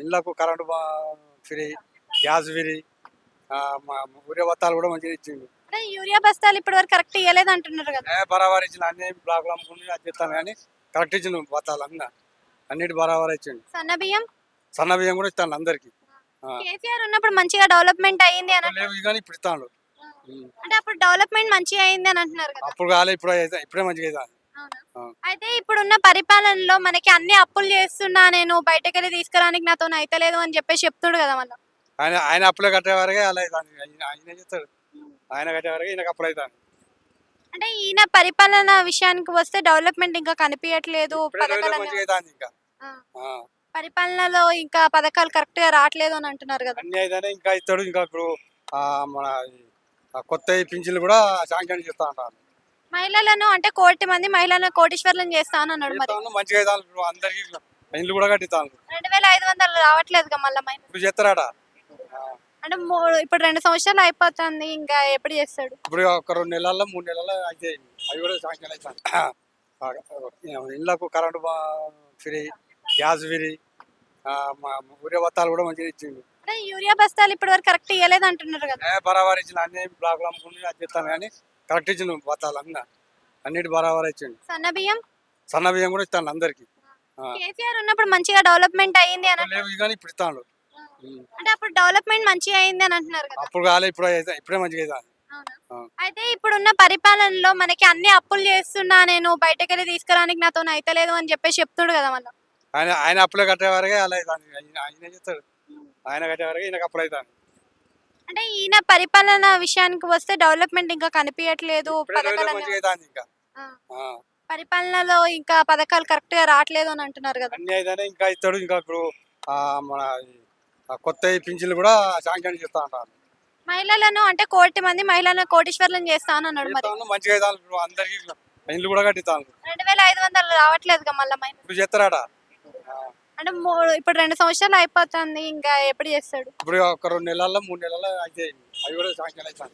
ఇళ్ళకు current free, gas free, మా ఊరే బత్తాలు కూడా మంచిగా ఇచ్చింది. అంటే యూరియా బస్తాలు ఇప్పటి వరకు కరెక్ట్ ఇవ్వలేదు అంటున్నారు కదా. బరాబర్ ఇచ్చింది. అన్ని బ్లాక్లు అమ్ముకుని అది చెప్తాను కానీ కరెక్ట్ ఇచ్చింది బత్తాలు అన్నిటి బరాబర్ ఇచ్చింది. సన్న బియ్యం సన్న బియ్యం కూడా ఇస్తాను అందరికి. కేసీఆర్ ఉన్నప్పుడు మంచిగా డెవలప్మెంట్ అయ్యింది అని లేవు కానీ ఇప్పుడు ఇస్తాను. అంటే అప్పుడు డెవలప్మెంట్ మంచిగా అయింది అని అంటున్నారు కదా. అప్పుడు కాలే, ఇప్పుడు ఇప్పుడే మంచిగా అవుతుంది. అయితే ఇప్పుడున్న పరిపాలనలో మనకి అన్ని అప్పులు చేస్తున్నా, నేను బయటకు వెళ్ళి తీసుకురానికి నాతో అయితలేదు అని చెప్పేసి చెప్తుడు కదా మళ్ళీ. ఆయన అప్పులే కట్టే వరకే అలా అవుతుంది. ఆయన చెప్తాడు, ఆయన కట్టే వరకే ఈయనకు అప్పులు అవుతాను. అంటే ఈయన పరిపాలన విషయానికి వస్తే డెవలప్మెంట్ ఇంకా కనిపించట్లేదు. ఇంకా పరిపాలనలో ఇంకా పథకాలు కరెక్ట్ గా రావట్లేదు అని అంటున్నారు కదా. అన్ని అయితే ఇంకా ఇస్తాడు. ఇంకా ఇప్పుడు మన కొత్త పింఛన్లు కూడా శాంక్షన్ చేస్తా ఉంటారు. మహిళలను అంటే 1,00,00,000 మంది మహిళలను కోటీశ్వర్లను చేస్తా అని అన్నాడు. మరి మంచిగా అవుతాను. ఇప్పుడు అందరికి ఇండ్లు కూడా కట్టిస్తాను. 2,500 రావట్లేదు మళ్ళీ ఇప్పుడు చేస్తారాట. అంటే ఇప్పుడు 2 సంవత్సరాలు అయిపోతుంది, ఇంకా ఎప్పుడు చేస్తాడు? ఇప్పుడు ఒక 2 నెలల్లో 3 నెలల్లో అయితే అవి కూడా శాంక్షన్ అవుతాను. ఇళ్ళకు కరెంటు ఫ్రీ, గ్యాస్ ఫ్రీ, మా ఊరే బత్తాలు కూడా మంచిగా ఇచ్చింది. అంటే యూరియా బస్తాలు ఇప్పటి వరకు కరెక్ట్ ఇవ్వలేదు అంటున్నారు కదా. బరాబర్ ఇచ్చింది. అన్ని బ్లాక్లు అమ్ముకుని అది చెప్తాను కానీ కరెక్ట్ ఇచ్చింది బత్తాలు అన్నిటి బరాబర్ ఇచ్చింది. సన్న బియ్యం కూడా ఇస్తాను అందరికి. కేసీఆర్ ఉన్నప్పుడు మంచిగా డెవలప్మెంట్ అయ్యింది అని లేవు కానీ ఇప్పుడు ఇస్తాను. అంటే అప్పుడు డెవలప్మెంట్ మంచిగా అయింది అని అంటున్నారు కదా. అప్పుడు కాలే, ఇప్పుడే మంచిగా అవుతుంది. అయితే ఇప్పుడున్న పరిపాలనలో మనకి అన్ని అప్పులు చేస్తున్నా, నేను బయటకు వెళ్ళి తీసుకురానికి నాతో అయితలేదు అని చెప్పేసి చెప్తుడు కదా మళ్ళీ. ఆయన అప్పులే కట్టే వరకే అలా అవుతుంది. ఆయన చెప్తాడు, ఆయన కట్టే వరకే ఈయనకు అప్పులు అవుతాను. అంటే ఈయన పరిపాలన విషయానికి వస్తే డెవలప్మెంట్ ఇంకా కనిపించట్లేదు. ఇంకా పరిపాలనలో ఇంకా పథకాలు కరెక్ట్ గా రావట్లేదు అని అంటున్నారు కదా. అన్ని అయితే ఇంకా ఇస్తాడు. ఇంకా ఇప్పుడు మన కొత్త పింఛన్లు కూడా శాంక్షన్ చేస్తా ఉంటారు. మహిళలను అంటే 1,00,00,000 మంది మహిళలను కోటీశ్వర్లను చేస్తా అని అన్నాడు. మరి మంచిగా అవుతాను. ఇప్పుడు అందరికి ఇండ్లు కూడా కట్టిస్తాను. 2,500 రావట్లేదు మళ్ళీ ఇప్పుడు చేస్తారాట. అంటే ఇప్పుడు 2 సంవత్సరాలు అయిపోతుంది, ఇంకా ఎప్పుడు చేస్తాడు? ఇప్పుడు ఒక 2 నెలల్లో 3 నెలల్లో అయితే అవి కూడా శాంక్షన్ అవుతాను.